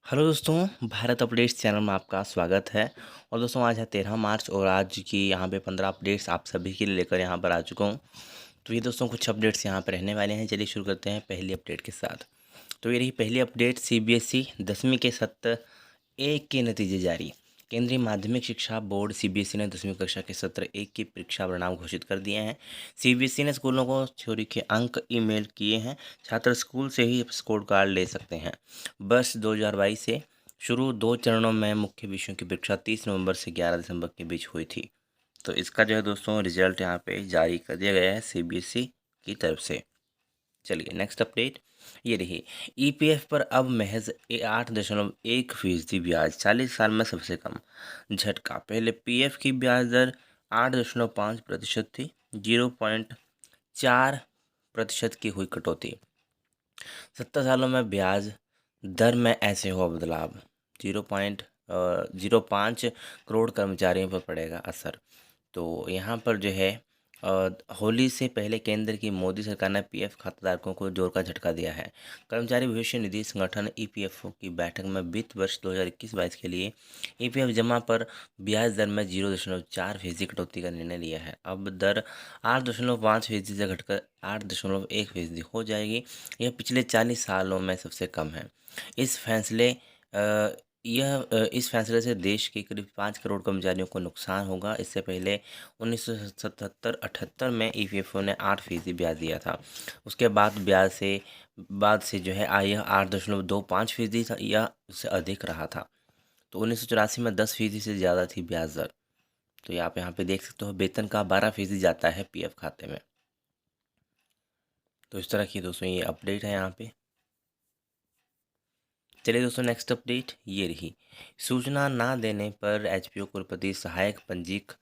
Hello दोस्तों, Bharat updates channel में आपका स्वागत है। और दोस्तों आज है 13 मार्च और आज की यहाँ पे 15 अपडेट्स आप सभी के लिए लेकर यहाँ पर आ चुका हूँ। तो ये दोस्तों कुछ अपडेट्स यहाँ पर रहने वाले हैं। चलिए शुरू करते हैं पहली अपडेट के साथ। तो ये रही पहली अपडेट। सीबीएसई 10वीं के सत्र एक के नतीजे जारी। केंद्रीय माध्यमिक शिक्षा बोर्ड सीबीएसई ने 10वीं कक्षा के सत्र एक की परीक्षा परिणाम घोषित कर दिए हैं। सीबीएसई ने स्कूलों को थ्योरी के अंक ईमेल किए हैं। छात्र स्कूल से ही स्कोर कार्ड ले सकते हैं। वर्ष 2022 से शुरू 2 चरणों में मुख्य विषयों की परीक्षा 30 नवंबर से 11 दिसंबर के बीच हुई थी। तो इसका जो है दोस्तों रिजल्ट यहाँ पे जारी कर दिया गया है सीबीएसई की तरफ से। चलिए नेक्स्ट अपडेट ये रही। ईपीएफ पर अब महज 8.1% ब्याज, 40 साल में सबसे कम झटका। पहले पीएफ की ब्याज दर 8.5% थी। 0.4% की हुई कटौती। 70 सालों में ब्याज दर में ऐसे हुआ बदलाव। 0.05 करोड़ कर्मचारियों पर पड़ेगा असर। तो यहाँ पर जो है होली से पहले केंद्र की मोदी सरकार ने पीएफ खाताधारकों को जोर का झटका दिया है। कर्मचारी भविष्य निधि संगठन ईपीएफओ की बैठक में वित्त वर्ष 2021-22 के लिए ईपीएफ जमा पर ब्याज दर में 0.4% कटौती का निर्णय लिया है। अब दर 8.5% से घटकर 8.1% हो जाएगी। यह पिछले 40 सालों में सबसे कम है। इस फैसले अ, इस फैसले से देश के करीब 5 करोड़ कर्मचारियों को नुकसान होगा। इससे पहले 1977-78 में ईपीएफओ ने 8% ब्याज दिया था। उसके बाद से जो है यह 8.25% था या उससे अधिक रहा था। तो 1984 में 10% से ज़्यादा थी ब्याज दर। तो आप यहाँ पे देख सकते हो वेतन का 12% जाता है पीएफ खाते में। तो इस तरह की दोस्तों ये अपडेट है यहाँ पे। चलिए दोस्तों नेक्स्ट अपडेट ये रही। सूचना ना देने पर एचपीओ कुलपति सहायक पंजीक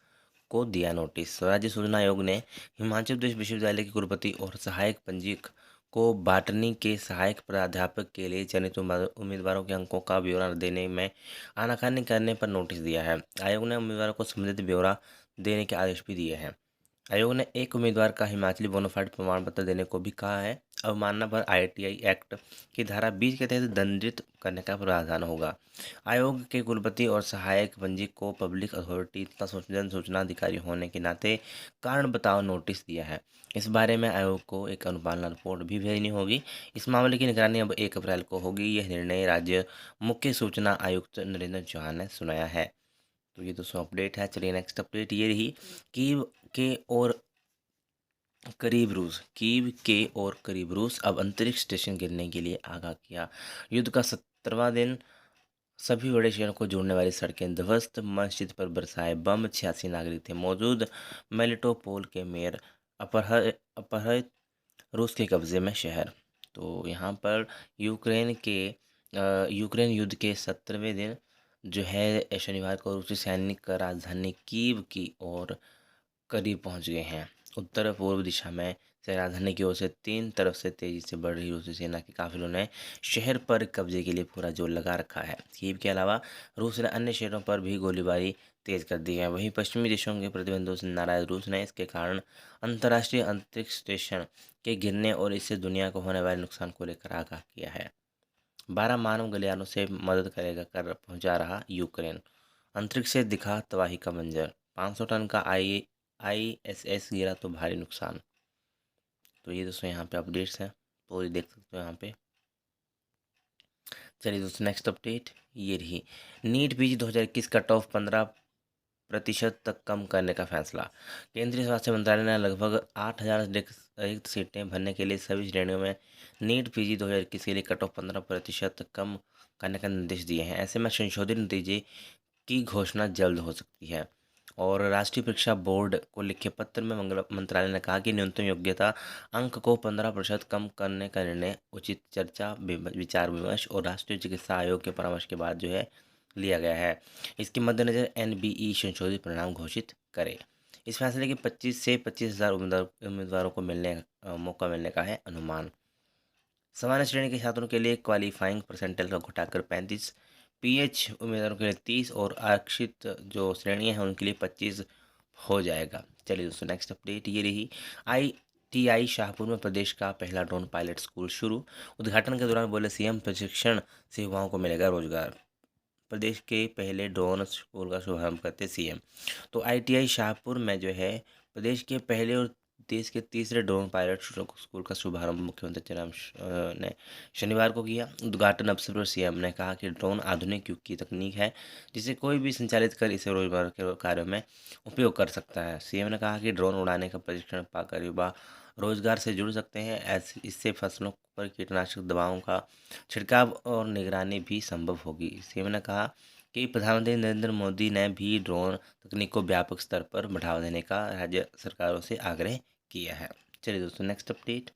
को दिया नोटिस। राज्य सूचना आयोग ने हिमाचल प्रदेश विश्वविद्यालय के कुलपति और सहायक पंजीक को बॉटनी के सहायक प्राध्यापक के लिए चयनित उम्मीदवारों के अंकों का ब्यौरा देने में आनाकानी करने पर नोटिस दिया है। आयोग ने उम्मीदवारों को संबंधित ब्यौरा देने के आदेश भी दिए हैं। आयोग ने एक उम्मीदवार का हिमाचली बोनाफाइड प्रमाण पत्र देने को भी कहा है। अवमानना पर आईटीआई एक्ट की धारा 20 के तहत दंडित करने का प्रावधान होगा। आयोग के कुलपति और सहायक पंजीक को पब्लिक अथॉरिटी तथा जन सूचना अधिकारी होने के नाते कारण बताओ नोटिस दिया है। इस बारे में आयोग को एक अनुपालना रिपोर्ट भी भेजनी होगी। इस मामले की निगरानी अब 1 अप्रैल को होगी। यह निर्णय राज्य मुख्य सूचना आयुक्त नरेंद्र चौहान ने सुनाया है। तो ये दोस्तों अपडेट है। चलिए नेक्स्ट अपडेट ये रही। कीव के और करीब रूस अब अंतरिक्ष स्टेशन गिरने के लिए आगाह किया। युद्ध का 17वां दिन, सभी बड़े शहरों को जोड़ने वाली सड़कें ध्वस्त, मस्जिद पर बरसाए बम, 86 नागरिक थे मौजूद। मेलिटोपोल के मेयर अपहृत, रूस के कब्जे में शहर। तो यहाँ पर यूक्रेन युद्ध के 17वें दिन जो है शनिवार को रूसी सैनिक राजधानी कीव की ओर करीब पहुंच गए हैं। उत्तर पूर्व दिशा में से राजधानी की ओर से 3 तरफ से तेजी से बढ़ रही रूसी सेना के काफिलों ने शहर पर कब्जे के लिए पूरा जोर लगा रखा है। कीव के अलावा रूस ने अन्य शहरों पर भी गोलीबारी तेज कर दी है। वहीं पश्चिमी देशों के प्रतिबंधों से नाराज रूस ने इसके कारण अंतर्राष्ट्रीय अंतरिक्ष स्टेशन के गिरने और इससे दुनिया को होने वाले नुकसान को लेकर आगाह किया है। 12 मानव गलियारों से मदद कर पहुंचा रहा यूक्रेन। अंतरिक्ष से दिखा तबाही का मंजर। 500 टन का आईएसएस गिरा तो भारी नुकसान। तो ये दोस्तों यहाँ पे अपडेट्स हैं, तो ये देख सकते हो यहाँ पे। चलिए दोस्तों नेक्स्ट अपडेट ये रही। नीट पीजी 2021 कट ऑफ 15% तक कम करने का फैसला। केंद्रीय स्वास्थ्य मंत्रालय ने लगभग 8,000 रिक्त सीटें भरने के लिए सभी श्रेणियों में नीट पीजी 2021 के लिए कट ऑफ 15% तक कम करने का निर्देश दिए हैं। ऐसे में संशोधित नतीजे की घोषणा जल्द हो सकती है। और राष्ट्रीय परीक्षा बोर्ड को लिखे पत्र में मंत्रालय ने कहा कि न्यूनतम योग्यता अंक को 15% कम करने का निर्णय उचित चर्चा, विचार विमर्श और राष्ट्रीय चिकित्सा आयोग के परामर्श के बाद जो है लिया गया है। इसके मद्देनजर एनबीई संशोधित परिणाम घोषित करे। इस फैसले के 25 से 25,000 उम्मीदवारों को मौका मिलने का है अनुमान। सामान्य श्रेणी के छात्रों के लिए क्वालिफाइंग परसेंटाइल का घटाकर 35, पीएच उम्मीदवारों के लिए 30 और आरक्षित जो श्रेणियां हैं उनके लिए 25 हो जाएगा। चलिए दोस्तों नेक्स्ट अपडेट ये रही। ITI शाहपुर में प्रदेश का पहला ड्रोन पायलट स्कूल शुरू। उद्घाटन के दौरान बोले सीएम, प्रशिक्षण से युवाओं को मिलेगा रोजगार। प्रदेश के पहले ड्रोन स्कूल का शुभारंभ करते सीएम। तो ITI शाहपुर में जो है प्रदेश के पहले और देश के तीसरे ड्रोन पायलट स्कूल का शुभारंभ मुख्यमंत्री जयराम ने शनिवार को किया। उद्घाटन अवसर पर सीएम ने कहा कि ड्रोन आधुनिक युग की तकनीक है जिसे कोई भी संचालित कर इसे रोजगार के कार्यों में उपयोग कर सकता है। सीएम ने कहा कि ड्रोन उड़ाने का प्रशिक्षण पाकर युवा रोजगार से जुड़ सकते हैं। ऐसे इससे फसलों पर कीटनाशक दवाओं का छिड़काव और निगरानी भी संभव होगी। सीएम ने कहा कि प्रधानमंत्री नरेंद्र मोदी ने भी ड्रोन तकनीक को व्यापक स्तर पर बढ़ावा देने का राज्य सरकारों से आग्रह किया है। चलिए दोस्तों, नेक्स्ट अपडेट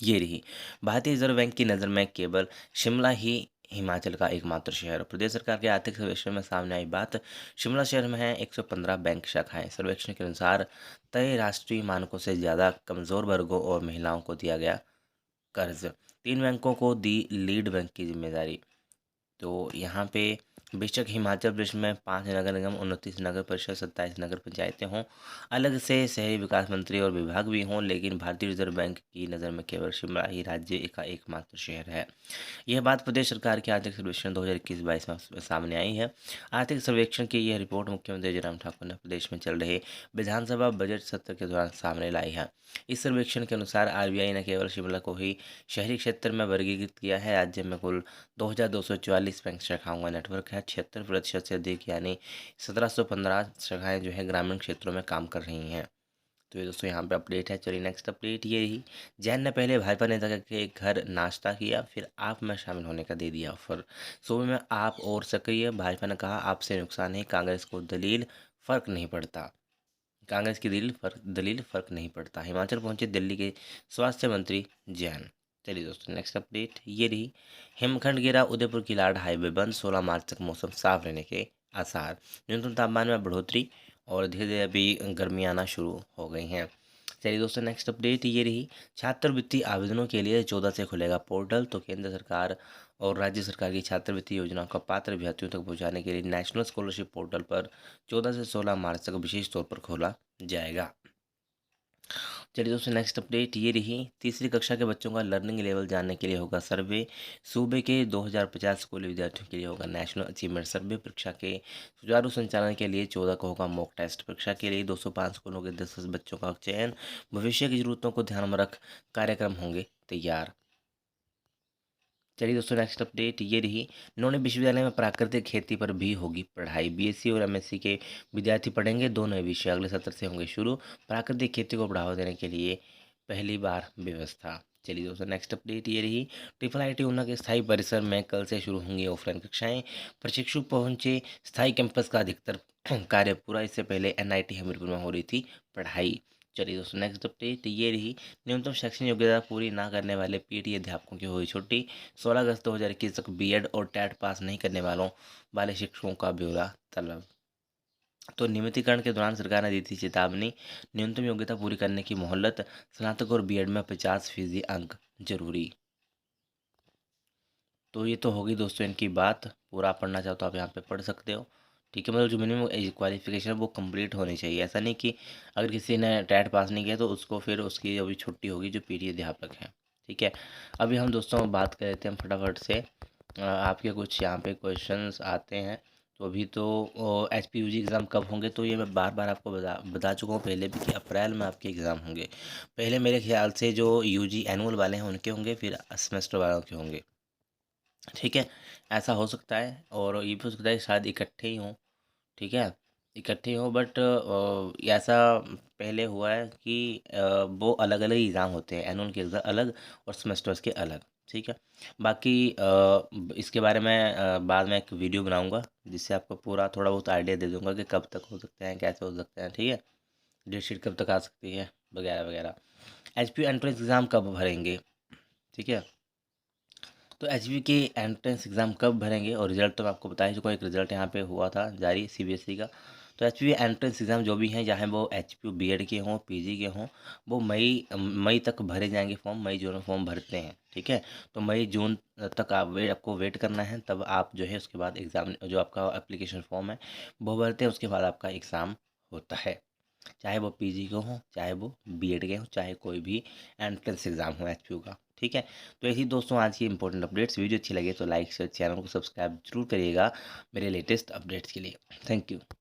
ये रही। भारतीय रिजर्व बैंक की नज़र में केवल शिमला ही हिमाचल का एकमात्र शहर। प्रदेश सरकार के आर्थिक सर्वेक्षण में सामने आई बात। शिमला शहर में है 115 बैंक शाखाएं। सर्वेक्षण के अनुसार तय राष्ट्रीय मानकों से ज़्यादा कमज़ोर वर्गों और महिलाओं को दिया गया कर्ज। 3 बैंकों को दी लीड बैंक की जिम्मेदारी। तो यहाँ पे बेशक हिमाचल प्रदेश में 5 नगर निगम, 29 नगर परिषद, 27 नगर पंचायतें हों, अलग से शहरी विकास मंत्री और विभाग भी हों, लेकिन भारतीय रिजर्व बैंक की नज़र में केवल शिमला ही राज्य का एकमात्र शहर है। यह बात प्रदेश सरकार के आर्थिक सर्वेक्षण 2021-22 में सामने आई है। आर्थिक सर्वेक्षण की यह रिपोर्ट मुख्यमंत्री जयराम ठाकुर ने प्रदेश में चल रहे विधानसभा बजट सत्र के दौरान सामने लाई है। इस सर्वेक्षण के अनुसार RBI ने केवल शिमला को ही शहरी क्षेत्र में वर्गीकृत किया है। राज्य में कुल 2244 बैंक शाखाओं का नेटवर्क है। 76% से अधिक यानी 1715 शाखाएं जो है ग्रामीण क्षेत्रों में काम कर रही हैं। तो ये दोस्तों यहाँ पे अपडेट है। चलिए नेक्स्ट अपडेट ये रही। जैन ने पहले भाजपा नेता के घर नाश्ता किया, फिर आप में शामिल होने का दे दिया ऑफर। सूबे में आप और सक्रिय। भाजपा ने कहा आपसे नुकसान है, कांग्रेस को दलील फर्क नहीं पड़ता। कांग्रेस की दलील फर्क नहीं पड़ता। हिमाचल पहुंचे दिल्ली के स्वास्थ्य मंत्री जैन। चलिए दोस्तों, नेक्स्ट अपडेट ये रही। हिमखंड गिरा, उदयपुर की लाड हाईवे बंद, 16 मार्च तक मौसम साफ रहने के आसार। न्यूनतम तापमान में बढ़ोतरी और धीरे धीरे अभी गर्मी आना शुरू हो गई हैं। चलिए दोस्तों, नेक्स्ट अपडेट ये रही। छात्रवृत्ति आवेदनों के लिए 14 से खुलेगा पोर्टल। तो केंद्र सरकार और राज्य सरकार की छात्रवृत्ति योजनाओं का पात्र अभ्यर्थियों तक पहुंचाने के लिए नेशनल स्कॉलरशिप पोर्टल पर 14 से 16 मार्च तक विशेष तौर पर खोला जाएगा। चलिए दोस्तों, नेक्स्ट अपडेट ये रही। तीसरी कक्षा के बच्चों का लर्निंग लेवल जानने के लिए होगा सर्वे। सूबे के 2050 स्कूली विद्यार्थियों के लिए होगा नेशनल अचीवमेंट सर्वे। परीक्षा के सुचारू संचालन के लिए 14 को होगा मॉक टेस्ट। परीक्षा के लिए 205 स्कूलों के 10 बच्चों का चयन। भविष्य की जरूरतों को ध्यान में रख कार्यक्रम होंगे तैयार। चलिए दोस्तों, नेक्स्ट अपडेट ये रही। नौणी विश्वविद्यालय में प्राकृतिक खेती पर भी होगी पढ़ाई। BSc और MSc के विद्यार्थी पढ़ेंगे 2 नए विषय। अगले सत्र से होंगे शुरू। प्राकृतिक खेती को बढ़ावा देने के लिए पहली बार व्यवस्था। चलिए दोस्तों, नेक्स्ट अपडेट ये रही। IIIT ऊना के स्थायी परिसर में कल से शुरू होंगी ऑफलाइन कक्षाएं। प्रशिक्षु पहुंचे, स्थायी कैंपस का अधिकतर कार्य पूरा। इससे पहले NIT हमीरपुर में हो रही थी पढ़ाई। चलिए दोस्तों, नेक्स्ट अपडेट ये रही। न्यूनतम शैक्षणिक योग्यता पूरी ना करने वाले PTE अध्यापकों की हुई छुट्टी। 16 अगस्त 2021 तक BEd और TET पास नहीं करने वाले शिक्षकों का ब्यौरा तलब। तो नियमितीकरण के दौरान सरकार ने दी थी चेतावनी। न्यूनतम योग्यता पूरी करने की मोहलत। स्नातक और BEd में 50% अंक जरूरी। तो ये तो होगी दोस्तों इनकी बात। पूरा आप पढ़ना चाहो तो आप यहाँ पे पढ़ सकते हो। ठीक है, मतलब जो मिनिमम क्वालिफिकेशन है वो कंप्लीट होनी चाहिए। ऐसा नहीं कि अगर किसी ने TET पास नहीं किया तो उसको फिर उसकी अभी छुट्टी होगी जो PTE अध्यापक हैं। ठीक है, अभी हम दोस्तों बात कर लेते हैं फटाफट से। आपके कुछ यहाँ पे क्वेश्चंस आते हैं। तो अभी तो HPUG एग्ज़ाम कब होंगे, तो ये मैं बार बार आपको बता चुका हूँ पहले भी कि अप्रैल में आपके एग्ज़ाम होंगे। पहले मेरे ख्याल से जो UG एनुअल वाले हैं उनके होंगे, फिर सेमेस्टर वालों के होंगे। ठीक है, ऐसा हो सकता है और ये भी हो सकता है शायद इकट्ठे ही हों। ठीक है, इकट्ठे हों, बट ऐसा पहले हुआ है कि वो अलग अलग एग्ज़ाम होते हैं। एनुअल के एग्ज़ाम अलग और सेमेस्टर्स के अलग। ठीक है, बाकी इसके बारे में बाद में एक वीडियो बनाऊंगा जिससे आपको पूरा थोड़ा बहुत आइडिया दे दूंगा कि कब तक हो सकते हैं, कैसे हो सकते हैं। ठीक है, डेट शीट कब तक आ सकती है वगैरह वगैरह। HPU एंट्रेंस एग्ज़ाम कब भरेंगे। ठीक है, तो HPU के एंट्रेंस एग्ज़ाम कब भरेंगे और रिजल्ट तो मैं आपको बता ही चुका हूँ। एक रिजल्ट यहाँ पे हुआ था जारी CBSE का। तो HPU एंट्रेंस एग्ज़ाम जो भी हैं, चाहे वो HPU BEd के हों, PG के हों, वो मई तक भरे जाएंगे फॉर्म। मई जून में फॉर्म भरते हैं। ठीक है, तो मई जून तक आपको वेट करना है। तब आप जो है उसके बाद एग्ज़ाम जो आपका एप्लीकेशन फॉर्म है वो भरते हैं, उसके बाद आपका एग्ज़ाम होता है। चाहे वो पीजी के हों, चाहे वो बीएड के हों, चाहे कोई भी एंट्रेंस एग्ज़ाम हो एचपीयू का। ठीक है, तो ऐसी दोस्तों आज की इंपॉर्टेंट अपडेट्स। वीडियो अच्छी लगे तो लाइक शेयर, चैनल को सब्सक्राइब जरूर करिएगा मेरे लेटेस्ट अपडेट्स के लिए। Thank you.